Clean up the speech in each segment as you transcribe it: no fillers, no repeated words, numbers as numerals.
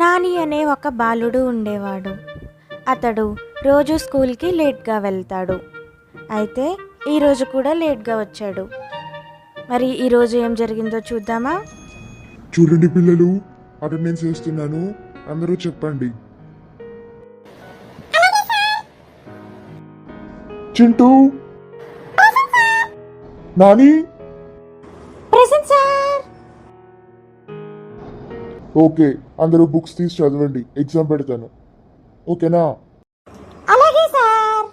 నాని అనే ఒక బాలుడు ఉండేవాడు. అతడు రోజు స్కూల్కి లేట్గా వెళ్తాడు. అయితే ఈరోజు కూడా లేట్గా వచ్చాడు. మరి ఈరోజు ఏం జరిగిందో చూద్దామా? చూడండి పిల్లలు, అటెండెన్స్ వేస్తున్నాను, అందరూ చెప్పండి. Chintu, Nani, present sir. Okay, అందరూ బుక్స్ తీసి చదవండి, ఎగ్జామ్ పెడతాను. ఓకేనా? అలాగే sir.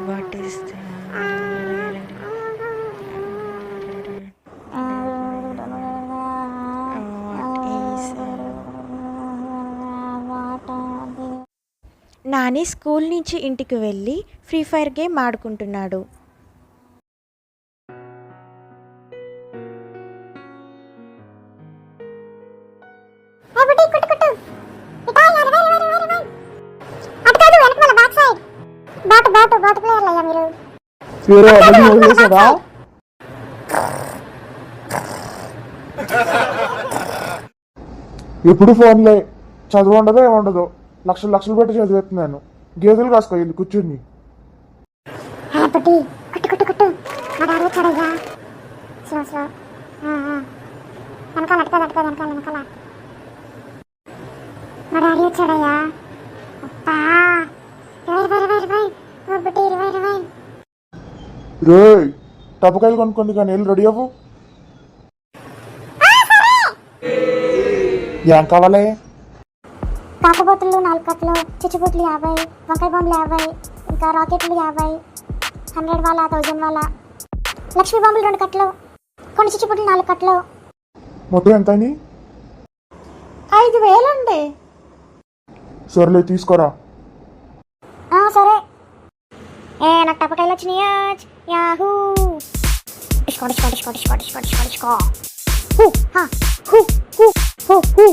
What is Nani school నుంచి ఇంటికి వెళ్ళి ఫ్రీ ఫైర్ గేమ్ ఆడుకుంటున్నాడు. ఎప్పుడు ఫోన్లే, చదువు ఉండదో ఏముండదో, లక్షలు లక్షలు పెట్టి చదివేస్తున్నాను. గేదెలు కాసుకోవాలి కూర్చుని. రే, టపకాయలు కొనుక్కుంది కానీ వెళ్ళి రెడీ అవ్వు. ఏం కావాలి? కాకపోతులు 4 కట్టలు, చిచ్చుబుట్లు 50, వంకాయ బాంబులు 50, ఇంకా రాకెట్లు 50, 100 వాళ్ళ 1000 వాళ్ళ, లక్ష్మీ బాంబులు 2 కట్టలు, కొన్ని చిచ్చుబుట్లు 4 కట్టలు. మొత్తం ఎంత అని? 5,000 అండి. సర్లే, తీసుకోరా. సరే. నాకు టపకాయలు వచ్చినాయా? Yahoo! Disco disco disco disco disco disco disco. Who హా హూ హూ హూ హూ.